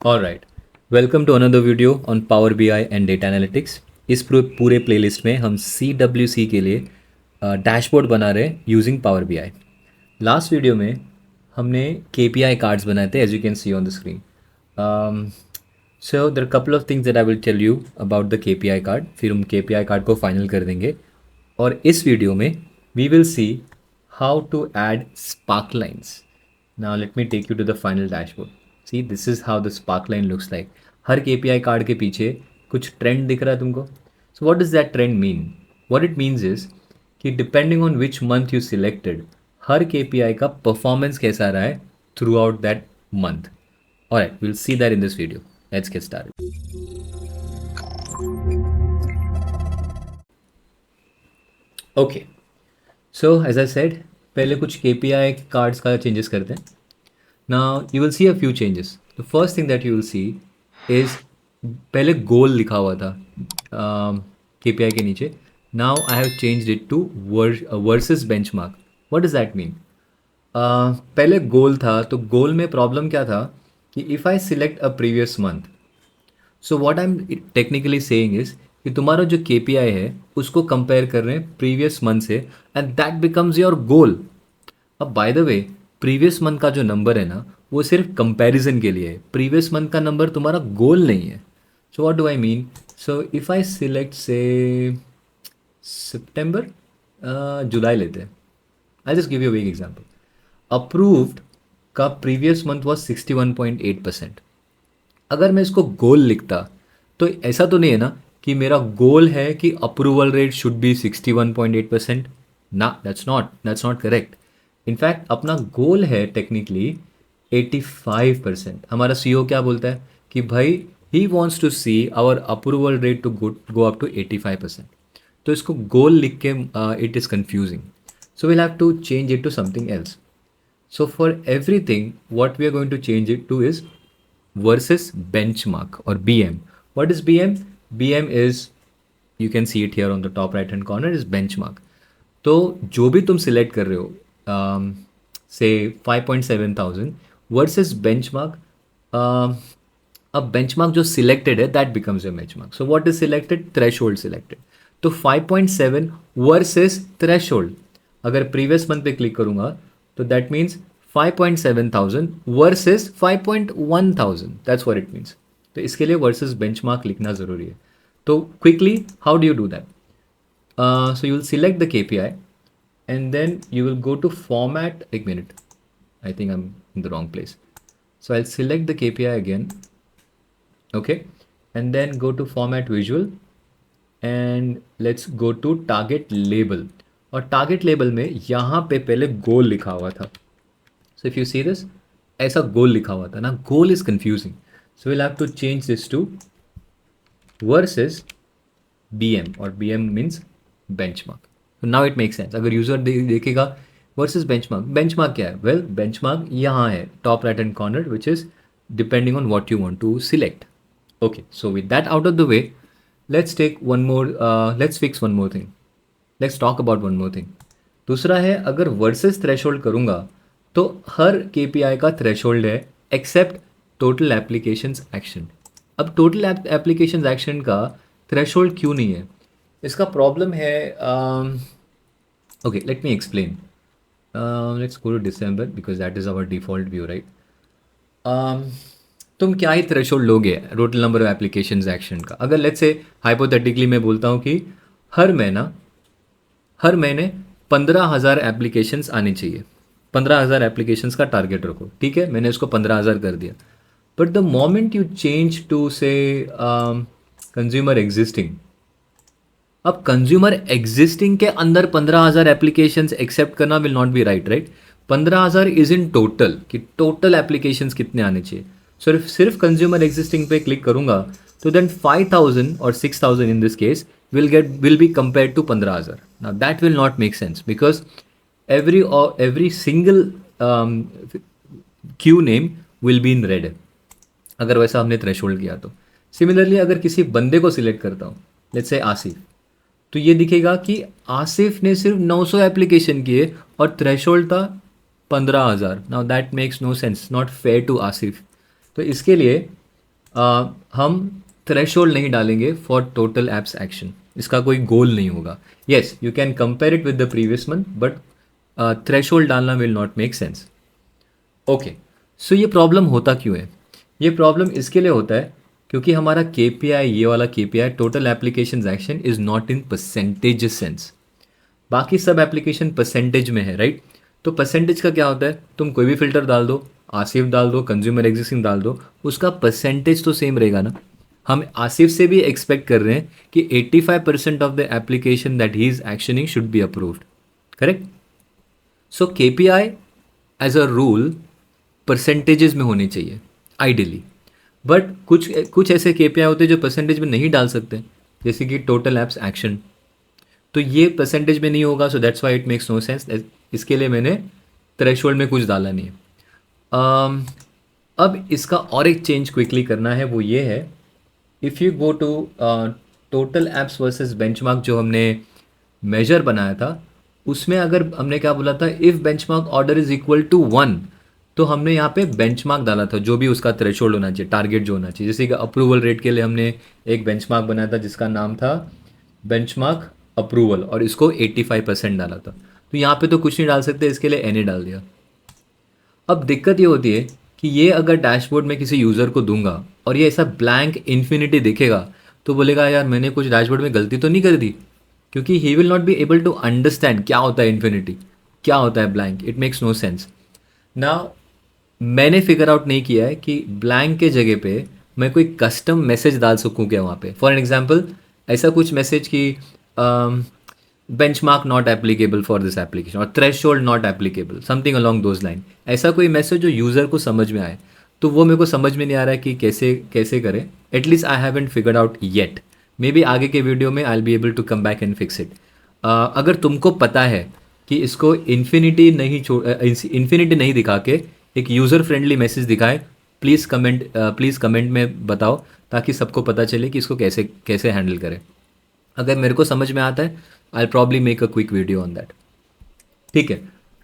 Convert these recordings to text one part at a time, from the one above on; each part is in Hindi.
Alright, welcome to another video on Power BI and data analytics. इस पूरे प्लेलिस्ट में हम CWC के लिए डैशबोर्ड बना रहे हैं using Power BI. Last video में हमने KPI कार्ड्स बनाए थे, as you can see on the screen. So there couple of things that I will tell you about the KPI card, फिर हम KPI कार्ड को फाइनल कर देंगे। और इस वीडियो में we will see how to add sparklines. Now let me take you to the final dashboard. See, this is how the spark line looks like. Her KPI card के पीछे कुछ ट्रेंड दिख रहा है तुमको. So what does that trend mean? What it means is कि depending on which month you selected, her KPI का performance कैसा रहा है throughout that month. Alright, we'll see that in this video. Let's get started. Okay, so as I said, पहले कुछ KPI कार्ड्स का चेंजेस करते हैं. Now you will see a few changes. The first thing that you will see is पहले गोल लिखा हुआ था KPI के नीचे. Now I have changed it to versus benchmark. What does that mean? पहले गोल था, तो गोल में प्रॉब्लम क्या था कि if I select a previous month, so what I am technically saying is कि तुम्हारा जो KPI है उसको कंपेयर कर रहे हैं प्रीवियस मंथ से, and that becomes your goal. अब by the way, previous month का जो नंबर है ना, वो सिर्फ कंपैरिजन के लिए है. प्रीवियस मंथ का नंबर तुम्हारा गोल नहीं है. So what do I mean? So if I select say September, जुलाई लेते हैं. I just give you week example. Approved का प्रीवियस मंथ वॉज 61.8%. अगर मैं इसको गोल लिखता तो ऐसा तो नहीं है ना कि मेरा गोल है कि अप्रूवल रेट शुड बी 61.8%. ना, दैट्स नॉट करेक्ट. इनफैक्ट अपना गोल है टेक्निकली 85%. हमारा CEO क्या बोलता है कि भाई he wants to see our approval rate to go up to 85%. तो इसको गोल लिख के it is confusing. So will have to change it to something else. So for everything, what we are going to change it to is versus benchmark or BM. What is BM? BM is, you can see it here on the top right hand corner, is benchmark. तो जो भी तुम सिलेक्ट कर रहे हो, say 5.7,000 versus benchmark, अब benchmark जो selected है that becomes your benchmark. So what is selected? Threshold selected. तो 5.7 versus threshold. अगर previous month पे क्लिक करूँगा तो that means 5.7,000 versus 5.1,000. That's what it means. तो इसके लिए versus benchmark लिखना ज़रूरी है. तो quickly, how do you do that? So you will select the KPI and then you will go to format. एक minute, I think I'm in the wrong place. So I'll select the KPI again. Okay, and then go to format visual and let's go to target label. और टारगेट लेबल में यहाँ पे पहले गोल लिखा हुआ था. So if you see this, ऐसा गोल लिखा हुआ था ना, goal is confusing. So will have to change this to versus BM, और BM मीन्स बेंचमार्क. तो नाउ इट मेक सेंस. अगर यूज़र देखेगा वर्सेस बेंचमार्क, बेंचमार्क क्या है? वेल, बेंचमार्क यहाँ है top right hand corner, which is depending on what you want to select. Okay, so with that out of the way, let's fix one more thing. Let's talk about one more thing. दूसरा है, अगर वर्सेस थ्रेशोल्ड करूँगा तो हर KPI का थ्रेशोल्ड है एक्सेप्ट टोटल एप्लीकेशंस एक्शन. अब टोटल एप्लीकेशंस एक्शन का थ्रेशोल्ड क्यों नहीं है? इसका प्रॉब्लम है. Okay, let me explain. Let's go to December because that is our default view, right. तुम क्या ही थ्रेशोल्ड लोगे total number of applications action का? अगर लेट्स से हाइपोथेटिकली मैं बोलता हूँ कि हर महीने 15,000 एप्लीकेशंस आनी चाहिए. 15,000 एप्लीकेशंस का टारगेट रखो, ठीक है, मैंने इसको 15,000 कर दिया. But the moment you change to say consumer existing, अब कंज्यूमर एग्जिस्टिंग के अंदर 15,000 एप्लीकेशंस एक्सेप्ट करना will not be right. 15,000 is in total, कि टोटल एप्लीकेशंस कितने आने चाहिए. सिर्फ कंज्यूमर एग्जिस्टिंग पे क्लिक करूंगा तो देन 5,000 और 6,000 in this case will be compared to 15,000. Now that will not make sense because every single queue name will be in red अगर वैसा हमने थ्रेशोल्ड किया तो. सिमिलरली अगर किसी बंदे को सिलेक्ट करता हूँ, लेट्स से आसिफ, तो ये दिखेगा कि आसिफ ने सिर्फ 900 एप्लीकेशन किए और थ्रेशोल्ड था 15,000. Now that makes no sense, not fair to Asif. तो इसके लिए हम थ्रेशोल्ड नहीं डालेंगे फॉर टोटल एप्स एक्शन, इसका कोई गोल नहीं होगा. Yes, you can compare it with the previous month, but threshold डालना will not make sense. Okay, so ये प्रॉब्लम होता क्यों है? ये प्रॉब्लम इसके लिए होता है क्योंकि हमारा KPI, ये वाला KPI total application action is not in percentage sense. बाकी सब एप्लीकेशन परसेंटेज में है, राइट? तो परसेंटेज का क्या होता है, तुम कोई भी फिल्टर डाल दो, आसिफ डाल दो, कंज्यूमर एग्जिस्टिंग डाल दो, उसका परसेंटेज तो सेम रहेगा ना. हम आसिफ से भी एक्सपेक्ट कर रहे हैं कि 85% of the application that he is actioning should be approved, correct? So KPI as a rule percentages में होने चाहिए आइडियली. बट कुछ कुछ ऐसे KPI होते हैं जो परसेंटेज में नहीं डाल सकते, जैसे कि टोटल एप्स एक्शन. तो ये परसेंटेज में नहीं होगा, so that's why it makes no sense. इसके लिए मैंने थ्रेशोल्ड में कुछ डाला नहीं है. अब इसका और एक चेंज क्विकली करना है, वो ये है, if you go to total apps versus benchmark जो हमने मेजर बनाया था, उसमें अगर हमने क्या बोला था, if benchmark order is equal to 1, तो हमने यहाँ पे बेंचमार्क डाला था जो भी उसका थ्रेशोल्ड होना चाहिए, टारगेट जो होना चाहिए. जैसे कि अप्रूवल रेट के लिए हमने एक बेंचमार्क बनाया था जिसका नाम था बेंचमार्क अप्रूवल, और इसको 85% डाला था. तो यहाँ पे तो कुछ नहीं डाल सकते, इसके लिए NA डाल दिया. अब दिक्कत ये होती है कि ये अगर डैशबोर्ड में किसी यूज़र को दूंगा और ये ऐसा ब्लैंक इन्फिनिटी दिखेगा, तो बोलेगा यार मैंने कुछ डैशबोर्ड में गलती तो नहीं कर दी, क्योंकि he will not be able to understand क्या होता है इन्फिनिटी, क्या होता है blank. It makes no sense. Now मैंने फिगर आउट नहीं किया है कि ब्लैंक के जगह पे मैं कोई कस्टम मैसेज डाल सकूँ क्या वहाँ पे. फॉर एग्जांपल ऐसा कुछ मैसेज कि benchmark not applicable for this application, और threshold not applicable, something along those line. ऐसा कोई मैसेज जो यूज़र को समझ में आए. तो वो मेरे को समझ में नहीं आ रहा है कि कैसे कैसे करें. At least I haven't figured out yet. Maybe आगे के वीडियो में I will be able to come back and fix it. अगर तुमको पता है कि इसको इन्फिनिटी नहीं दिखा के एक यूज़र फ्रेंडली मैसेज दिखाए, प्लीज़ कमेंट में बताओ, ताकि सबको पता चले कि इसको कैसे कैसे हैंडल करें. अगर मेरे को समझ में आता है, I probably make a quick video on that. ठीक है,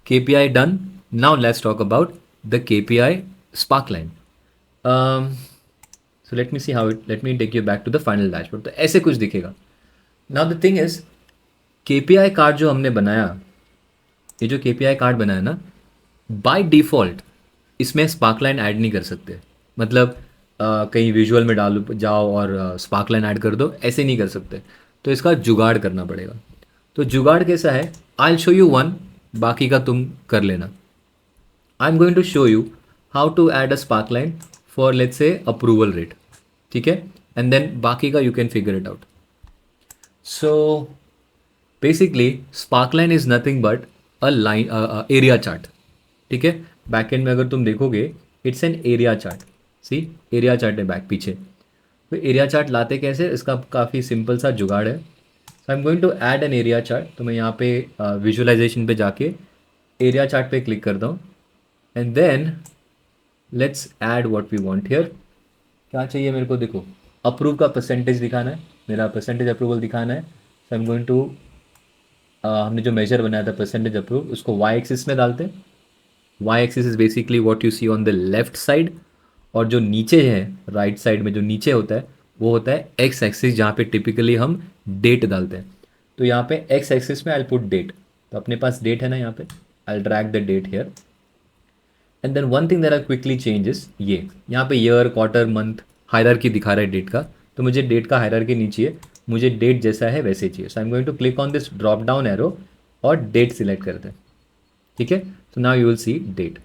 KPI done. Now let's talk about the KPI sparkline. So let me take you back to the final dashboard. तो ऐसे कुछ दिखेगा. Now the thing is, KPI card जो हमने बनाया, ये जो KPI कार्ड बनाया ना, बाय डिफ़ॉल्ट इसमें स्पार्कलाइन ऐड नहीं कर सकते. मतलब कहीं विजुअल में डालो जाओ और स्पार्कलाइन ऐड कर दो, ऐसे नहीं कर सकते. तो इसका जुगाड़ करना पड़ेगा. तो जुगाड़ कैसा है, I will show you one, बाकी का तुम कर लेना. I am going to show you how to add a sparkline for let's say approval rate. ठीक है, एंड देन बाकी का you can figure it out. So basically sparkline is nothing but a line area chart. ठीक है, बैक एंड में अगर तुम देखोगे, it's an area chart. See, area chart है बैक पीछे. तो एरिया चार्ट लाते कैसे, इसका काफ़ी सिंपल सा जुगाड़ है. So I am going to add an area chart. तो मैं यहाँ पे विजुअलाइजेशन पे जाके एरिया चार्ट पे क्लिक करता हूँ, and then let's add what we want here. क्या चाहिए मेरे को, देखो अप्रूव का परसेंटेज दिखाना है, मेरा परसेंटेज अप्रूवल दिखाना है. So I am going to, हमने जो मेजर बनाया था परसेंटेज अप्रूव, उसको वाई एक्सिस में डालते हैं. Y axis is basically what you see on the left side, और जो नीचे है राइट साइड में जो नीचे होता है वो होता है एक्स एक्सिस, जहाँ पे टिपिकली हम डेट डालते हैं. तो यहाँ पे एक्स एक्सिस में आई पुट डेट. तो अपने पास डेट है ना, यहाँ पे I drag the date here. And then one thing that I quickly changes, ये यहाँ पे ईयर, क्वार्टर, मंथ हायरार्की दिखा रहा है डेट का. तो मुझे डेट का हायरार्की नहीं चाहिए, मुझे डेट जैसा है वैसे चाहिए. So I am going to click on this drop down arrow और डेट सिलेक्ट करते हैं. ठीक है, तो now you will see date.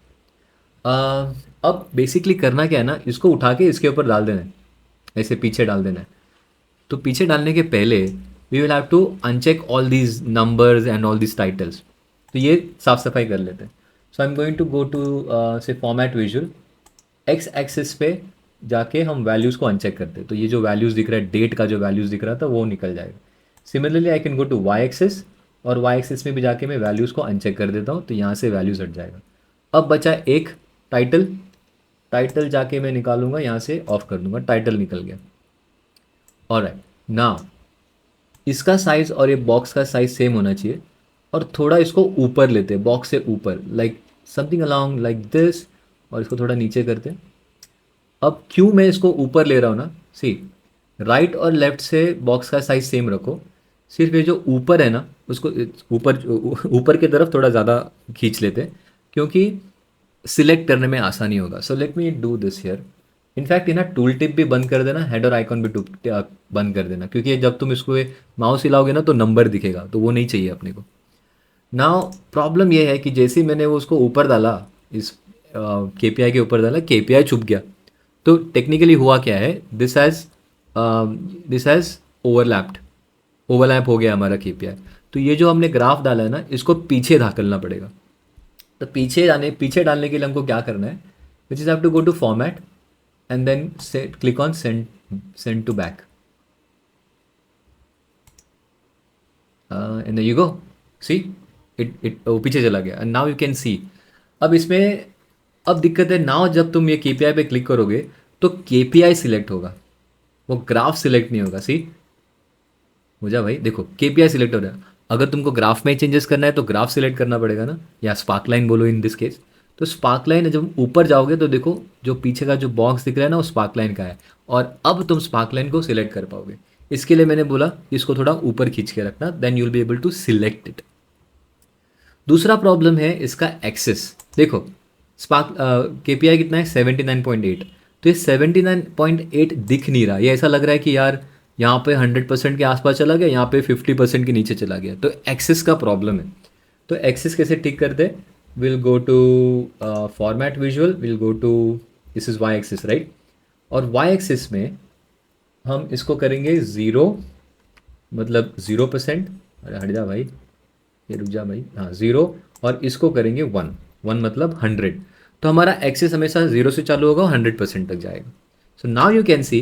अब बेसिकली करना क्या है ना, इसको उठा के इसके ऊपर डाल देना है, ऐसे पीछे डाल देना है. तो पीछे डालने के पहले we will have to uncheck all these numbers and all these titles. तो ये साफ सफाई कर लेते हैं. So I am going to go to say format visual. X axis पे जाके हम वैल्यूज़ को अनचेक करते हैं. तो ये जो वैल्यूज़ दिख रहा है, डेट का जो वैल्यूज़ दिख रहा था वो निकल जाएगा. Similarly I can go to Y axis, और वाई एक्सिस में भी जाके मैं वैल्यूज़ को अनचेक कर देता हूँ. तो यहाँ से वैल्यूज़ हट जाएगा. अब बचा एक टाइटल. टाइटल जाके मैं निकालूंगा, यहाँ से ऑफ कर दूंगा, टाइटल निकल गया. ऑलराइट, नाउ इसका साइज़ और ये बॉक्स का साइज़ सेम होना चाहिए, और थोड़ा इसको ऊपर लेते हैं, बॉक्स से ऊपर, like something along like this, और इसको थोड़ा नीचे करते हैं. अब क्यों मैं इसको ऊपर ले रहा हूँ ना, सी, राइट और लेफ्ट से बॉक्स का साइज सेम रखो, सिर्फ ये जो ऊपर है ना उसको ऊपर ऊपर की तरफ थोड़ा ज़्यादा खींच लेते हैं, क्योंकि सिलेक्ट करने में आसानी होगा. सो let me do this here. In fact ये ना टूल टिप भी बंद कर देना, हेड और आइकॉन भी बंद कर देना, क्योंकि जब तुम इसको माउस हिलाओगे ना तो नंबर दिखेगा, तो वो नहीं चाहिए अपने को. नाउ प्रॉब्लम ये है कि जैसे ही मैंने वो उसको ऊपर डाला, इस केपीआई के ऊपर डाला, केपीआई छुप गया. तो टेक्निकली हुआ क्या है, दिस हैज़ ओवरलैप्ड, ओवरलैप हो गया हमारा केपीआई. तो ये जो हमने ग्राफ डाला है ना, इसको पीछे धकेलना पड़ेगा. तो पीछे डालने के लिए हमको क्या करना है, which is have to go to format and then click on send to back, and you go, see, it वो पीछे चला गया, and now you can see. अब इसमें अब दिक्कत है, नाउ जब तुम ये केपीआई पे क्लिक करोगे तो केपीआई सिलेक्ट होगा, वो ग्राफ सिलेक्ट नहीं होगा. सी, हो जा भाई, देखो केपीआई सिलेक्ट हो रहा है. अगर तुमको ग्राफ में चेंजेस करना है तो ग्राफ सिलेक्ट करना पड़ेगा ना, या स्पार्क लाइन बोलो इन दिस केस. तो स्पार्क लाइन जब ऊपर जाओगे तो देखो जो पीछे का जो बॉक्स दिख रहा है ना वो स्पार्क लाइन का है, और अब तुम स्पार्क लाइन को सिलेक्ट कर पाओगे. इसके लिए मैंने बोला इसको थोड़ा ऊपर खींच के रखना, then you will be able to select it. दूसरा प्रॉब्लम है इसका एक्सेस. देखो स्पार्क केपीआई कितना है, 79.8. तो ये 79.8 दिख नहीं रहा, ये ऐसा लग रहा है कि यार यहाँ पे 100% के आसपास चला गया, यहाँ पे 50% के नीचे चला गया. तो एक्सेस का प्रॉब्लम है. तो एक्सेस कैसे ठीक करते, will go to format visual, will go to, this is Y axis right. और वाई एक्सिस में हम इसको करेंगे ज़ीरो, मतलब 0%. अरे हट जा भाई, ये रुक जा भाई, हाँ ज़ीरो. और इसको करेंगे 1, मतलब 100. तो हमारा एक्सेस हमेशा ज़ीरो से चालू होगा और 100% तक जाएगा. सो नाउ यू कैन सी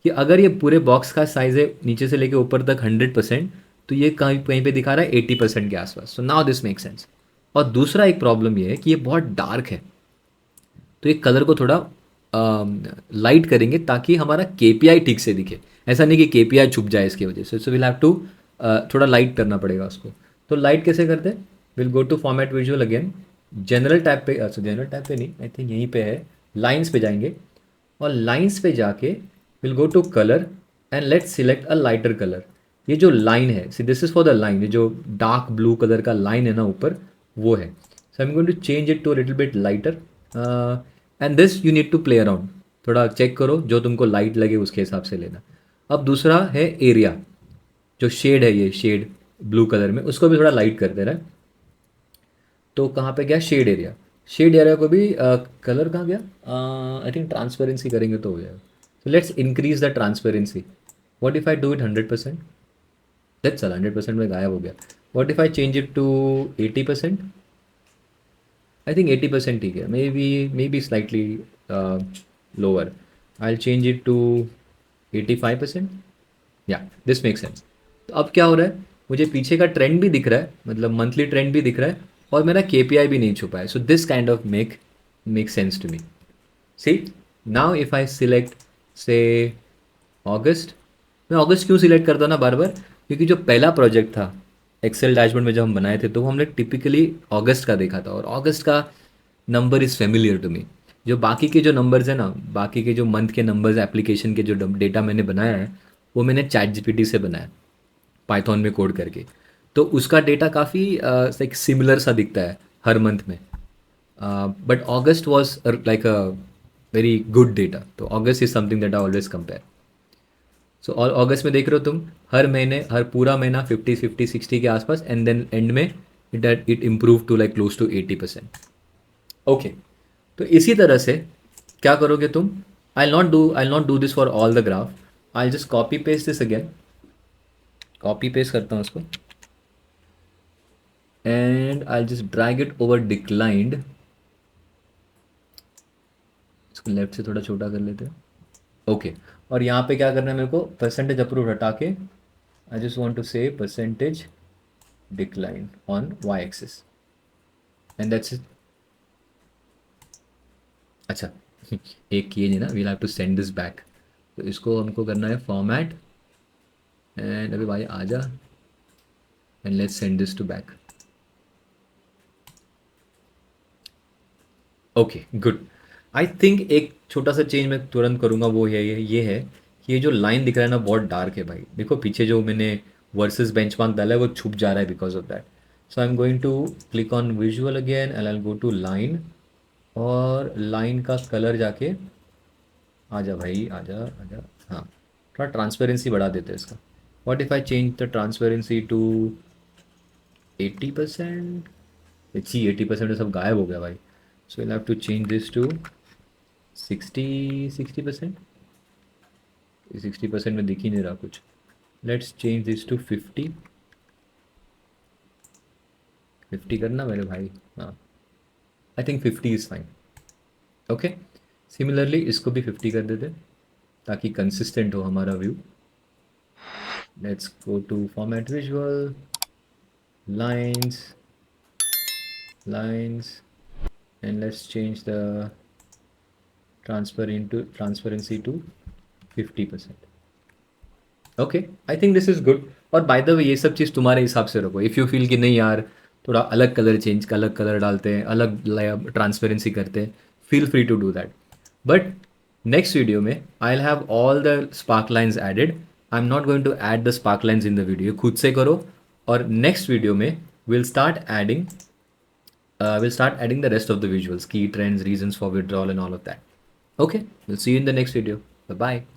कि अगर ये पूरे बॉक्स का साइज़ है नीचे से लेके ऊपर तक 100%, तो ये कहीं कहीं पे दिखा रहा है 80% के आसपास. So now this make sense. और दूसरा एक प्रॉब्लम ये है कि ये बहुत डार्क है, तो ये कलर को थोड़ा लाइट करेंगे ताकि हमारा केपीआई ठीक से दिखे. ऐसा नहीं कि केपीआई छुप जाए इसकी वजह से. सो विल हैव टू थोड़ा लाइट करना पड़ेगा उसको. तो लाइट कैसे करते हैं, will go to format visual again, general tab पे, अच्छा जनरल टैब पे नहीं, आई थिंक यहीं पे है, लाइन्स पे जाएंगे. और लाइन्स पे जाके will go to colour and let's select a lighter colour. ये जो लाइन है, see this is for the line, ये जो डार्क ब्लू कलर का लाइन है ना ऊपर, वो है. So I am going to change it to little bit lighter, and this you need to play around, थोड़ा चेक करो जो तुमको लाइट लगे उसके हिसाब से लेना. अब दूसरा है एरिया, जो शेड है, ये शेड ब्लू कलर में, उसको भी थोड़ा लाइट कर दे रहा है. तो कहाँ पे गया शेड एरिया, शेड एरिया को भी कलर कहाँ गया, आई थिंक ट्रांसपेरेंसी करेंगे तो हो जाएगा. So let's increase the transparency. What if I do it 100%, that's all, 100% में गायब हो गया. What if I change it to 80%, I think 80% ठीक है, maybe slightly lower. I will change it to 85%. या दिस मेक सेंस. तो अब क्या हो रहा है, मुझे पीछे का ट्रेंड भी दिख रहा है, मतलब मंथली ट्रेंड भी दिख रहा है, और मेरा केपीआई भी नहीं छुपा है. So this kind of make sense to me. See, now if I select say August, मैं अगस्त क्यों सिलेक्ट करता हूँ ना बार बार, क्योंकि जो पहला प्रोजेक्ट था एक्सेल डैशबोर्ड में जब हम बनाए थे तो वो हमने टिपिकली अगस्त का देखा था, और अगस्त का number is familiar to me. जो बाकी के जो नंबर्स है ना, बाकी के जो मंथ के नंबर्स एप्लीकेशन के जो डेटा मैंने बनाया है, वो मैंने चैट जीपीटी से बनाया, पाइथन में कोड करके. तो उसका डेटा काफ़ी लाइक सिमिलर सा दिखता है हर मंथ में. But August was like a very good data, तो August is something that I always compare. So और अगस्त में देख रहे हो तुम, हर महीने, हर पूरा महीना 50 50 60 के आसपास, एंड देन एंड में it improve to like close to 80%. Okay, तो इसी तरह से क्या करोगे तुम, I not do this for all the graph, I just copy paste this again, copy paste करता हूँ उसको, and I just drag it over declined. इसको लेफ्ट से थोड़ा छोटा कर लेते हैं. ओके, और यहाँ पे क्या करना है मेरे को, परसेंटेज अप्रूव हटा के, I just want to say percentage decline on Y axis, and that's it. अच्छा एक किए नहीं ना, we'll have to send this back. तो इसको हमको करना है फॉर्मेट, एंड अभी भाई आ जा, and let's send this to back. Okay good. I think एक छोटा सा चेंज मैं तुरंत करूँगा, वो ये है कि ये जो लाइन दिख रहा है ना बहुत डार्क है भाई। देखो पीछे जो मैंने वर्सेस बेंचमार्क डाला है वो छुप जा रहा है because of that. So I am going to click on visual again and I go to line, और लाइन का कलर जाके आजा भाई आजा आजा। हाँ, थोड़ा ट्रांसपेरेंसी बढ़ा देते हैं इसका। What if I change the transparency to 80%? अच्छी 80% सब गायब हो गया भाई। So I have to change this to 60%। 60% में दिख ही नहीं रहा कुछ। लेट्स चेंज दिस टू 50 करना मेरे भाई। हाँ, I think 50 is fine. Okay, similarly इसको भी 50 कर देते ताकि कंसिस्टेंट हो हमारा view. Let's go to format visual, lines, lines, and let's change the transparency to 50%। Okay, I think this is good. और बाय द वे ये सब चीज़ तुम्हारे हिसाब से रखो। इफ़ यू फील कि नहीं यार थोड़ा अलग कलर चेंज, अलग कलर डालते हैं, अलग ट्रांसपेरेंसी करते हैं, feel free to do that. But next video में I will have all the spark lines added. I am not going to add the spark lines in the video, खुद से करो। और नेक्स्ट वीडियो में we'll start adding the rest of the visuals, key trends, reasons for withdrawal, and all of that. Okay, we'll see you in the next video. Bye bye.